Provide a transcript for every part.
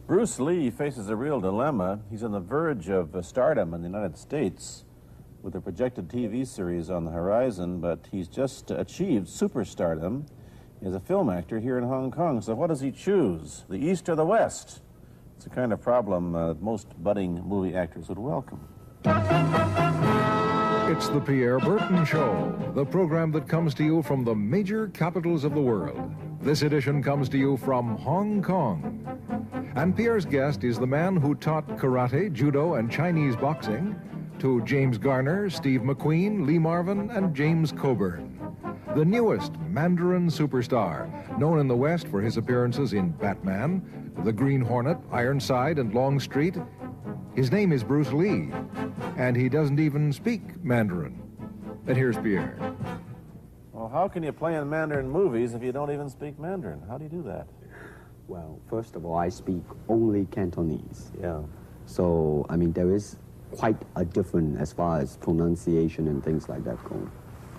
Bruce Lee faces a real dilemma. He's on the verge of stardom in the United States with a projected TV series on the horizon, but he's just achieved superstardom as a film actor here in Hong Kong. So what does he choose, the East or the West? It's the kind of problem most budding movie actors would welcome. It's the Pierre Berton Show, the program that comes to you from the major capitals of the world. This edition comes to you from Hong Kong. And Pierre's guest is the man who taught karate, judo, and Chinese boxing to James Garner, Steve McQueen, Lee Marvin, and James Coburn. The newest Mandarin superstar, known in the West for his appearances in Batman, The Green Hornet, Ironside, and Longstreet. His name is Bruce Lee, and he doesn't even speak Mandarin. And here's Pierre. Well, how can you play in Mandarin movies if you don't even speak Mandarin? How do you do that? Well, first of all, I speak only Cantonese. Yeah. So, I mean, there is quite a difference as far as pronunciation and things like that go.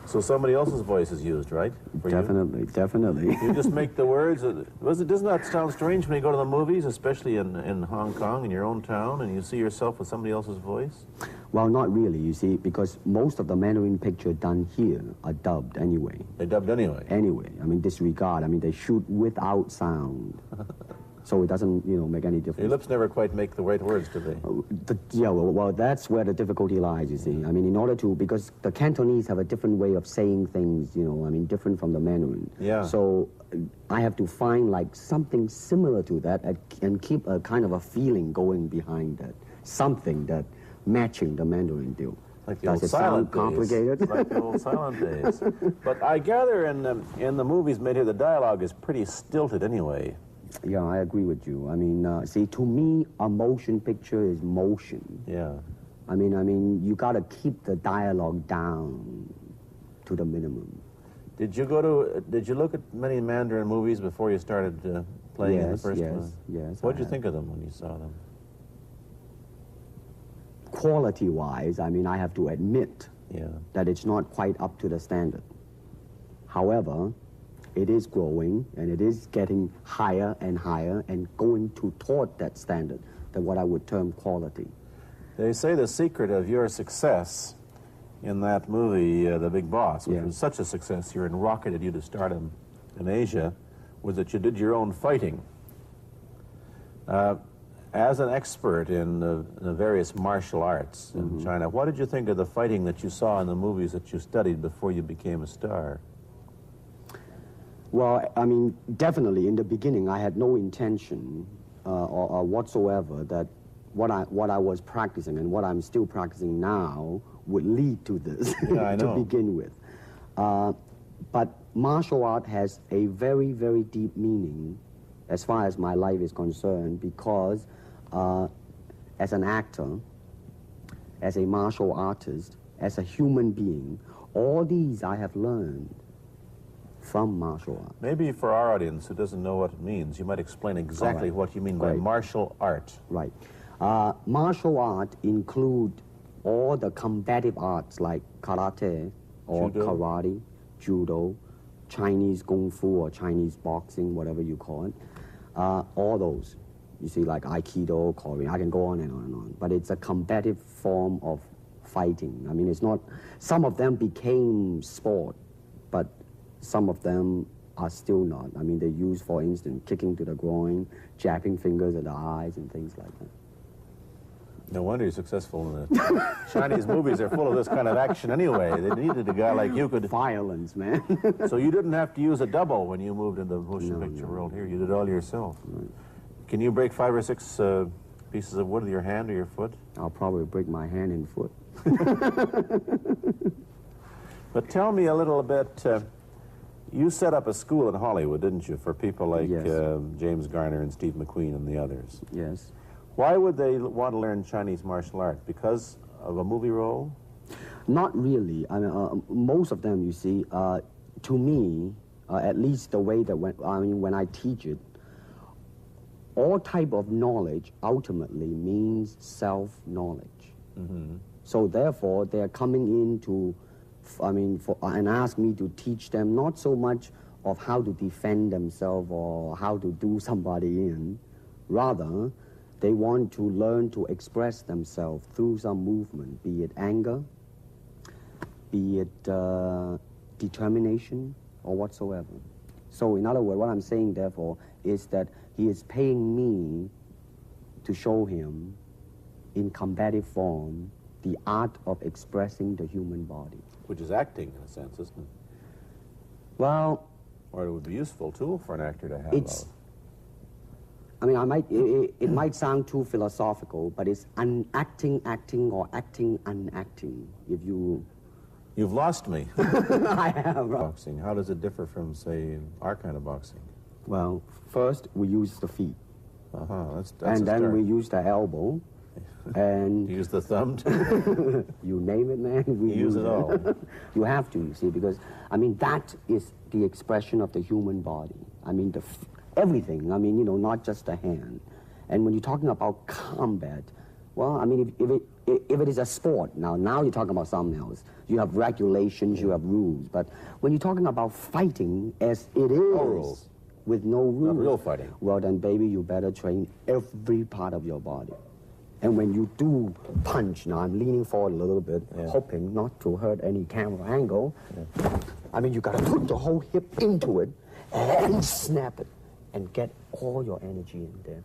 So somebody else's voice is used, right? For Definitely, definitely. You just make the words. Doesn't that sound strange when you go to the movies, especially in Hong Kong, in your own town, and you see yourself with somebody else's voice? Well, not really, you see, because most of the Mandarin picture done here are dubbed anyway. They're dubbed anyway? Anyway, I mean, disregard. I mean, they shoot without sound. So it doesn't, make any difference. Your lips never quite make the right words, do they? Well, that's where the difficulty lies, you see. I mean, in order to, because the Cantonese have a different way of saying things, different from the Mandarin. Yeah. So I have to find, like, something similar to that and keep a kind of a feeling going behind that. Something that matching the Mandarin deal. Like the Does old it silent sound complicated? days. Like the old silent days. But I gather in the movies made here, the dialogue is pretty stilted anyway. Yeah, I agree with you. I mean, see, to me, a motion picture is motion. Yeah. I mean, you got to keep the dialogue down to the minimum. Did you look at many Mandarin movies before you started playing in the first one? Yes. What did you think of them when you saw them? Quality-wise, I mean, I have to admit that it's not quite up to the standard. However, it is growing, and it is getting higher and higher and going toward that standard, that what I would term quality. They say the secret of your success in that movie, The Big Boss, which was such a success here and rocketed you to stardom in Asia, was that you did your own fighting. As an expert in the various martial arts in China, what did you think of the fighting that you saw in the movies that you studied before you became a star? Well, I mean, definitely in the beginning, I had no intention or whatsoever that what I was practicing and what I'm still practicing now would lead to this to begin with. But martial art has a very, very deep meaning as far as my life is concerned, because as an actor, as a martial artist, as a human being, all these I have learned from martial art. Maybe for our audience who doesn't know what it means, you might explain exactly what you mean by martial art. Right. Martial art include all the combative arts like karate or karate, judo, Chinese kung fu or Chinese boxing, whatever you call it. All those. You see, like Aikido, Korean, I can go on and on and on. But it's a combative form of fighting. I mean, it's not, some of them became sport, but some of them are still not. I mean, they use, for instance, kicking to the groin, jabbing fingers at the eyes, and things like that. No wonder you're successful in the Chinese movies. They're full of this kind of action anyway. They needed a guy like you could... Violence, man. So you didn't have to use a double when you moved into the motion picture world here. You did it all yourself. Right. Can you break 5 or 6 pieces of wood with your hand or your foot? I'll probably break my hand and foot. But tell me a little bit... you set up a school in Hollywood, didn't you, for people like James Garner and Steve McQueen and the others? Yes. Why would they want to learn Chinese martial arts? Because of a movie role? Not really. I mean, most of them, you see, to me, at least the way that when I teach it, all type of knowledge ultimately means self-knowledge. So therefore, they're coming in to, and ask me to teach them not so much of how to defend themselves or how to do somebody in, Rather, they want to learn to express themselves through some movement, be it anger, be it determination, or whatsoever. So in other words, what I'm saying, therefore, is that he is paying me to show him in combative form the art of expressing the human body. Which is acting, in a sense, isn't it? Well, Or it would be a useful tool for an actor to have. it's, I mean, it might sound too philosophical, but it's unacting acting or acting unacting, if you... You've lost me. I have. Boxing, how does it differ from, say, our kind of boxing? Well, first we use the feet, That's and a then start. we use the elbow, and Use the thumb too? you name it, man. We Use it all. You have to, you see, because, I mean, that is the expression of the human body. I mean, everything, I mean, you know, not just the hand. And when you're talking about combat, well, I mean, if it is a sport, now you're talking about something else. You have regulations, you have rules. But when you're talking about fighting as it is, rules. with no rules. Not real fighting. Well, then, baby, you better train every part of your body. And when you do punch, now I'm leaning forward a little bit, hoping not to hurt any camera angle. I mean, you gotta put the whole hip into it and snap it and get all your energy in there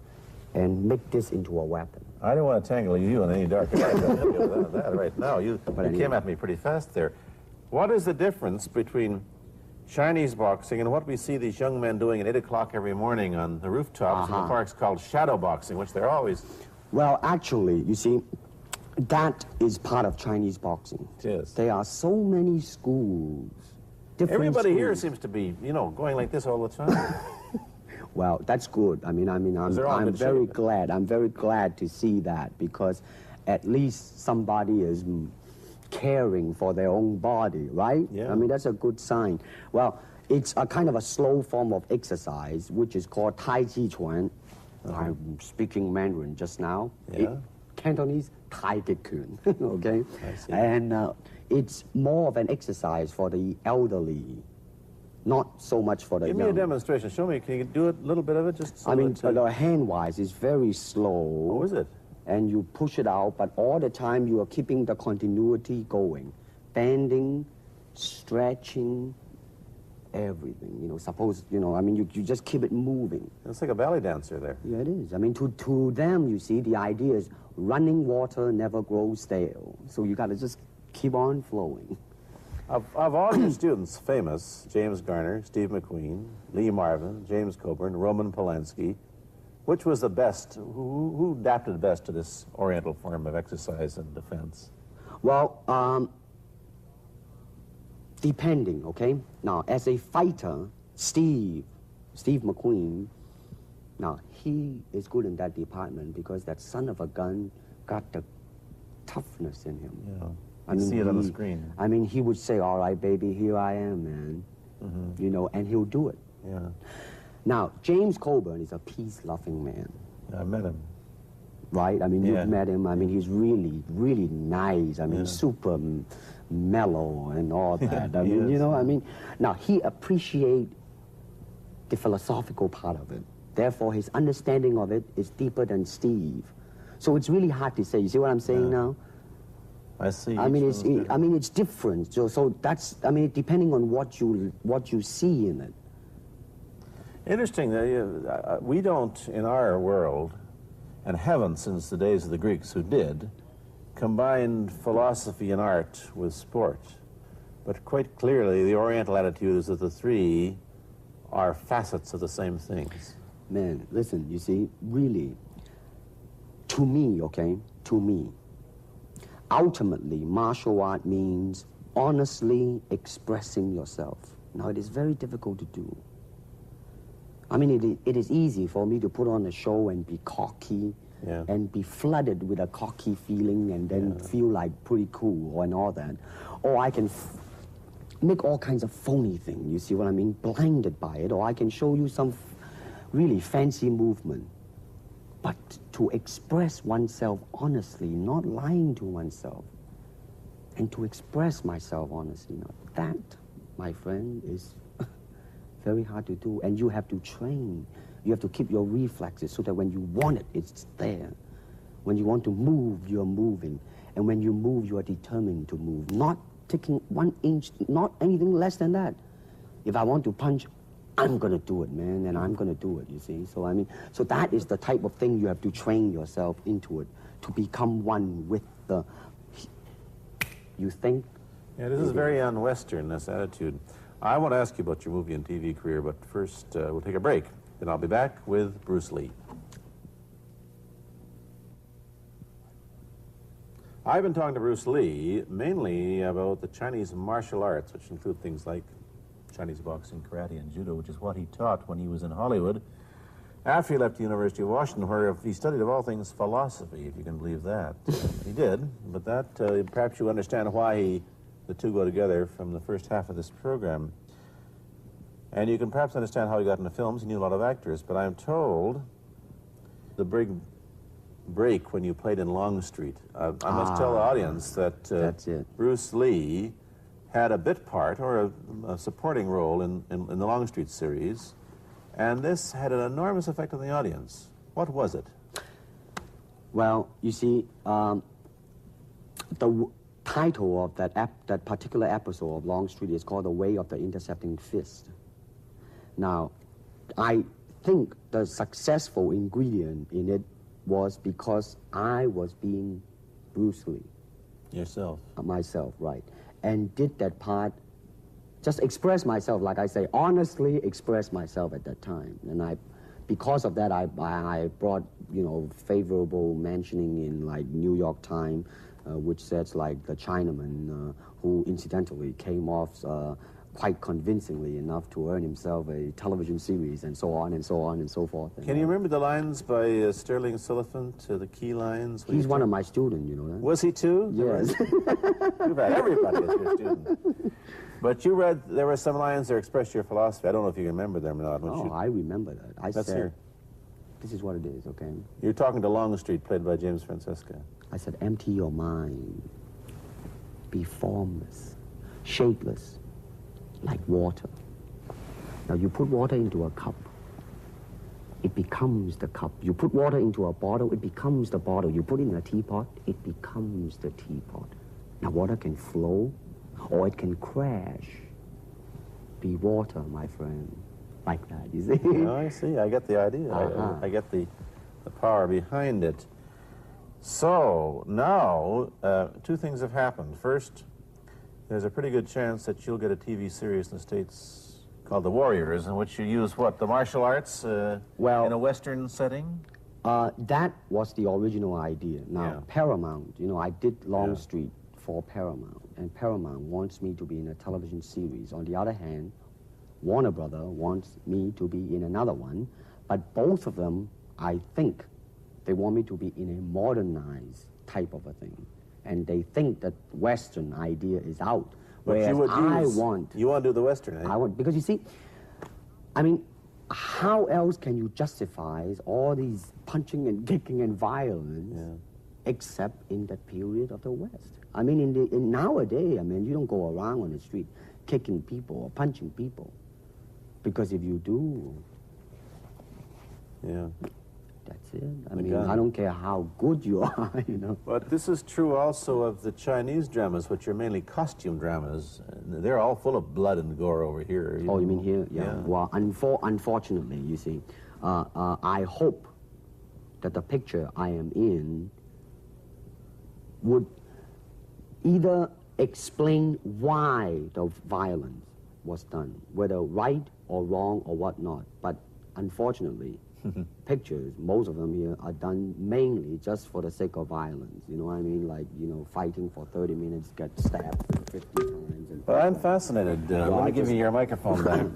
and make this into a weapon. I don't want to tangle you in any dark that right now. You anyway. came at me pretty fast there. What is the difference between Chinese boxing and what we see these young men doing at 8 o'clock every morning on the rooftops in the parks called shadow boxing, which they're always... Well, actually, you see, that is part of Chinese boxing. It is. There are so many schools. Different Everybody here schools. seems to be, you know, going like this all the time. Well, that's good. They're all in I'm good very shape. glad. I'm very glad to see that, because at least somebody is caring for their own body, right? Yeah. I mean, that's a good sign. Well, it's a kind of a slow form of exercise, which is called Tai Chi Chuan. I'm speaking Mandarin just now. Yeah. Cantonese, Tai Chi Kun, okay? I see. And it's more of an exercise for the elderly, not so much for the Give young. me a demonstration. Show me. Can you do it a little bit of it? Just so I mean, that, the hand-wise is very slow. Oh, is it? And you push it out, but all the time you are keeping the continuity going. Bending, stretching, everything. You know, suppose, you know, I mean, you just keep it moving. It's like a ballet dancer there. Yeah, it is. I mean, to them, you see, the idea is running water never grows stale. So you got to just keep on flowing. Of all your students, famous, James Garner, Steve McQueen, Lee Marvin, James Coburn, Roman Polanski, which was the best? Who adapted best to this Oriental form of exercise and defense? Well, depending, okay? Now, as a fighter, Steve McQueen, now, he is good in that department because that son of a gun got the toughness in him. Yeah. I You mean, see it on the screen. I mean, he would say, all right, baby, here I am, man. You know, and he'll do it. Yeah. Now, James Coburn is a peace-loving man, I met him. right? I mean, Yeah. you've met him. I mean, he's really, really nice. I mean, super mellow and all that. I He mean, you is. know, I mean, now, he appreciates the philosophical part of it. Therefore, his understanding of it is deeper than Steve. So it's really hard to say. You see what I'm saying now? I see. I mean, each it's one's different. I mean, it's different. So that's, I mean, depending on what you see in it. Interesting that we don't, in our world, and haven't since the days of the Greeks who did, combine philosophy and art with sport. But quite clearly, the Oriental attitude is that the three are facets of the same things. Man, listen, you see, really, to me, okay, to me, ultimately, martial art means honestly expressing yourself. Now, it is very difficult to do. I mean, it is easy for me to put on a show and be cocky and be flooded with a cocky feeling and then feel like pretty cool and all that. Or I can make all kinds of phony things, you see what I mean? Blinded by it. Or I can show you some really fancy movement. But to express oneself honestly, not lying to oneself, and to express myself honestly, now that, my friend, is very hard to do. And you have to train You have to keep your reflexes so that when you want it, it's there. When you want to move, you're moving. And when you move, you are determined to move. Not taking 1 inch, not anything less than that. If I want to punch, I'm going to do it, man, and I'm going to do it, you see. So, I mean, so that is the type of thing you have to train yourself into it, to become one with the, you think. Yeah, this is very un-Western, this attitude. I want to ask you about your movie and TV career, but first we'll take a break. Then I'll be back with Bruce Lee. I've been talking to Bruce Lee mainly about the Chinese martial arts, which include things like Chinese boxing, karate, and judo, which is what he taught when he was in Hollywood. After he left the University of Washington, where he studied, of all things, philosophy, if you can believe that. He did, but that, perhaps you understand why the two go together from the first half of this program. And you can perhaps understand how he got into films. He knew a lot of actors, but I'm told the big break when you played in Longstreet. I must tell the audience that That's it. Bruce Lee had a bit part, or a supporting role in the Longstreet series, and this had an enormous effect on the audience. What was it? Well, you see, the title of that particular episode of Longstreet is called The Way of the Intercepting Fist. Now, I think the successful ingredient in it was because I was being Bruce Lee. Yourself. Myself, right. And did that part, just express myself, like I say, honestly express myself at that time. And because of that, I brought, you know, favorable mentioning in, like, New York Times, which says, like, the Chinaman, who incidentally came off quite convincingly enough to earn himself a television series, and so on and so on and so forth. Can you remember the lines by Sterling Sullivan, the key lines? He's one of my students, you know that? Was he too? Yes. Too bad. Everybody is your student. But you read, there were some lines that expressed your philosophy. I don't know if you remember them or not. Oh, I remember that. I Let's said, hear. this is what it is, okay? You're talking to Longstreet, played by James Francesca. I said, empty your mind. Be formless, shapeless, like water. Now, you put water into a cup, it becomes the cup. You put water into a bottle, it becomes the bottle. You put it in a teapot, it becomes the teapot. Now, water can flow, or it can crash. Be water, my friend. Like that, you see? Oh, I see. I get the idea. I get the power behind it. So, now, two things have happened. First, there's a pretty good chance that you'll get a TV series in the States called The Warriors, in which you use, what, the martial arts well, in a Western setting? That was the original idea. Now, Yeah. Paramount, you know, I did Longstreet for Paramount, and Paramount wants me to be in a television series. On the other hand, Warner Brother wants me to be in another one, but both of them, I think, they want me to be in a modernized type of a thing. And they think that Western idea is out. But Whereas you would you want to do the Western, eh? I want, because you see, I mean, how else can you justify all these punching and kicking and violence except in that period of the West? I mean, in nowadays, I mean, you don't go around on the street kicking people or punching people. Because if you do, that's it. I mean, I don't care how good you are, you know. But this is true also of the Chinese dramas, which are mainly costume dramas. They're all full of blood and gore over here. You mean here? Yeah. Well, unfortunately, you see, I hope that the picture I am in would either explain why the violence was done, whether right or wrong or whatnot. But unfortunately, pictures, most of them here, are done mainly just for the sake of violence. You know what I mean? Like, you know, fighting for 30 minutes, get stabbed 50 times. And well, I'm fascinated. Let me give you your microphone back.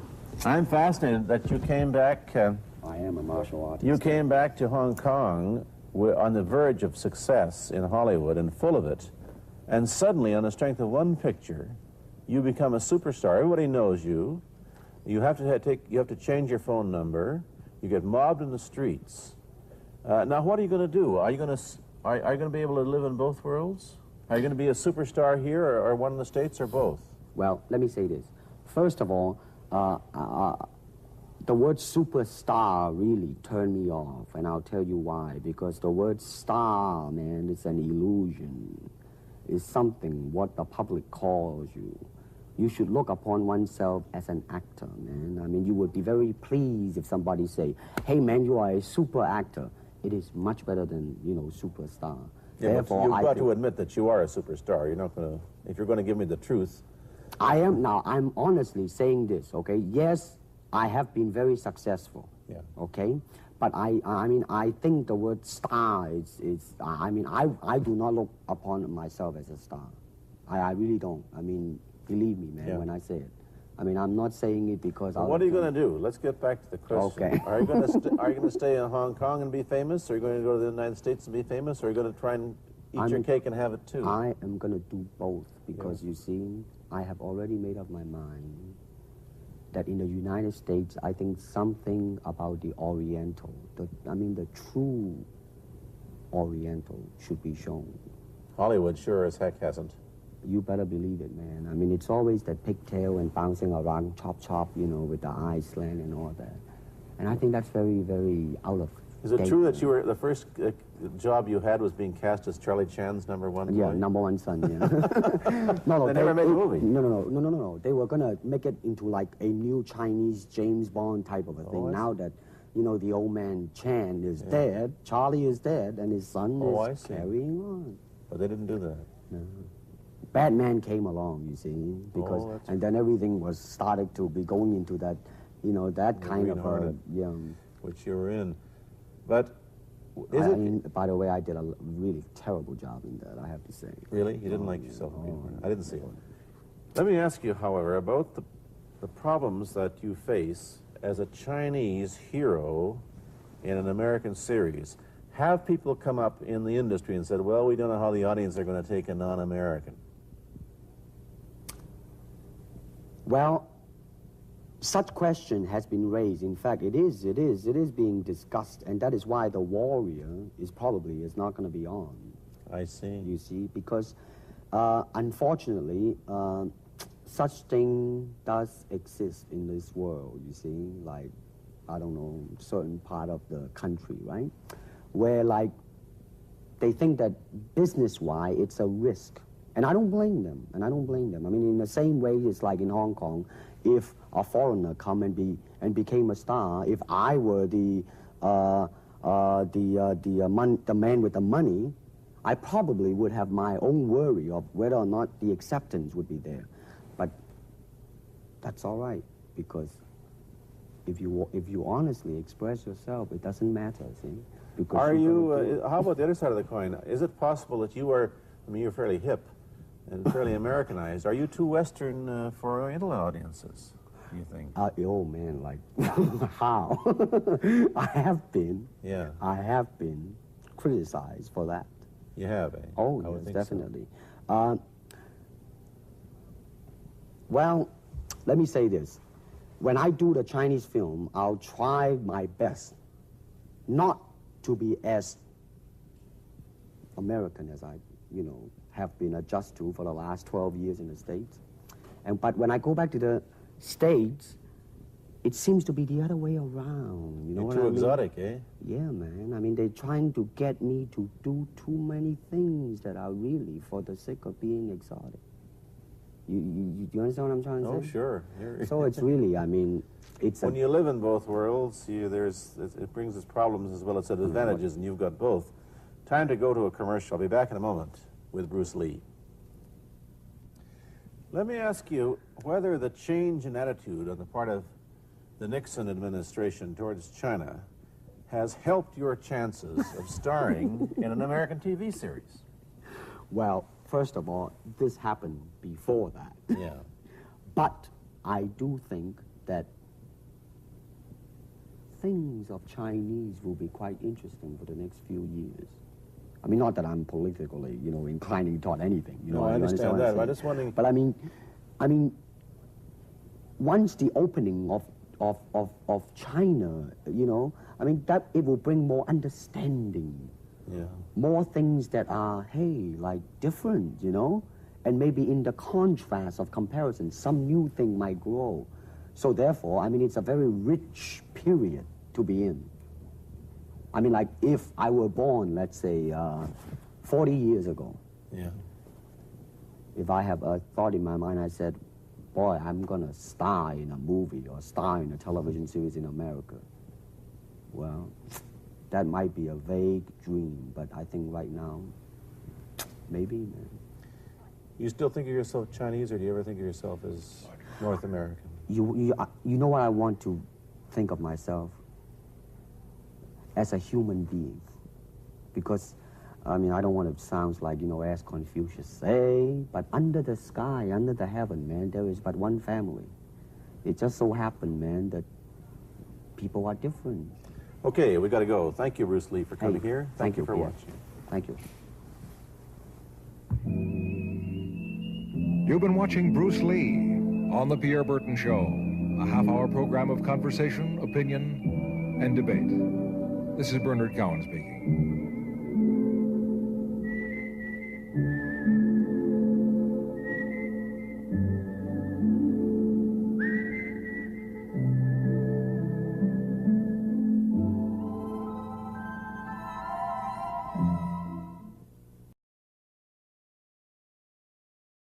I'm fascinated that you came back. I am a martial artist. You came back to Hong Kong on the verge of success in Hollywood and full of it. And suddenly, on the strength of one picture, you become a superstar. Everybody knows you. You have to change your phone number. You get mobbed in the streets. Now, what are you going to do? Are you going to be able to live in both worlds? Are you going to be a superstar here, or one in the States, or both? Well, let me say this. First of all, The word superstar really turned me off, and I'll tell you why. Because the word star, man, is an illusion. It's something what the public calls you. You should look upon oneself as an actor, man. I mean, you would be very pleased if somebody say, hey, man, you are a super actor. It is much better than, you know, superstar. Yeah, Therefore, but you've got I to admit that you are a superstar. You're not going to, if you're going to give me the truth. I am now, I'm honestly saying this, okay? Yes, I have been very successful, Yeah. okay? But I mean, I think the word star I mean, I do not look upon myself as a star. I really don't. I mean, believe me, man, Yeah. when I say it. I mean, I'm not saying it because Well, what are you going to do? Let's get back to the question. Okay. Are you going to stay in Hong Kong and be famous? Or are you going to go to the United States and be famous? Or are you going to try and eat your cake and have it too? I am going to do both because, you see, I have already made up my mind that in the United States, I think something about the Oriental, the true Oriental should be shown. Hollywood sure as heck hasn't. You better believe it, man. I mean, it's always that pigtail and bouncing around, chop, you know, with the eyes slant and all that. And I think that's very, very out of Is it date, true that man. you were the first job you had was being cast as Charlie Chan's number one Yeah, boy? number one son, yeah. No, They never made a movie. No. They were gonna make it into like a new Chinese James Bond type of a thing. I see. Now that, you know, the old man Chan is dead, Charlie is dead, and his son I is see. carrying on. But they didn't do that. Batman came along, you see, because that's and then everything was started to be going into that, you know, that kind of Green-hearted. yeah. Which you were in. But is I it mean, by the way, I did a really terrible job in that, I have to say. really? You didn't like yourself? I didn't see it. Let me ask you, however, about the problems that you face as a Chinese hero in an American series. Have people come up in the industry and said, well, we don't know how the audience are going to take a non-American? Well, such question has been raised. In fact, it is being discussed, and that is why The Warrior is not going to be on. I see. You see, because unfortunately, such thing does exist in this world. You see, like, I don't know, certain part of the country, right, where like they think that business-wise it's a risk. And I don't blame them, I mean, in the same way, it's like in Hong Kong, if a foreigner come and became a star, if I were the man with the money, I probably would have my own worry of whether or not the acceptance would be there. But that's all right, because if you honestly express yourself, it doesn't matter, see? Because Are you're gonna do you, how about the other side of the coin? Is it possible that you are, I mean, you're fairly hip and fairly Americanized. Are you too Western for Oriental audiences, do you think? Oh man, like how? I have been criticized for that. You have, eh? Oh I would yes, think so. definitely. Well, let me say this: when I do the Chinese film, I'll try my best not to be as American as I, you know, have been adjusted to for the last 12 years in the States. But when I go back to the States, it seems to be the other way around. You know You're what too I mean? exotic, eh? Yeah, man. I mean, they're trying to get me to do too many things that are really for the sake of being exotic. You understand what I'm trying to Oh, say? sure. So it's really, I mean, it's When you live in both worlds, it brings its problems as well as its advantages, and you've got both. Time to go to a commercial. I'll be back in a moment with Bruce Lee. Let me ask you whether the change in attitude on the part of the Nixon administration towards China has helped your chances of starring in an American TV series. Well, first of all, this happened before that. Yeah. But I do think that things of Chinese will be quite interesting for the next few years. I mean, not that I'm politically, you know, inclining toward anything. You know, No, I you understand what that. I'm I'm saying? just wondering. But I mean, once the opening of China, you know, I mean, that it will bring more understanding. Yeah. More things that are, hey, like different, you know? And maybe in the contrast of comparison, some new thing might grow. So therefore, I mean, it's a very rich period to be in. I mean, like if I were born, let's say, 40 years ago, Yeah. if I have a thought in my mind, I said, boy, I'm gonna star in a movie or star in a television series in America. Well, that might be a vague dream, but I think right now, maybe, man. You still think of yourself Chinese, or do you ever think of yourself as North American? You know what I want to think of myself? As a human being. Because, I mean, I don't want to sound like, you know, as Confucius say, but under the sky, under the heaven, man, there is but one family. It just so happened, man, that people are different. Okay, we got to go. Thank you, Bruce Lee, for coming Hey, here. Thank you for Pierre. watching. Thank you. You've been watching Bruce Lee on The Pierre Burton Show, a half-hour program of conversation, opinion, and debate. This is Bernard Cowan speaking.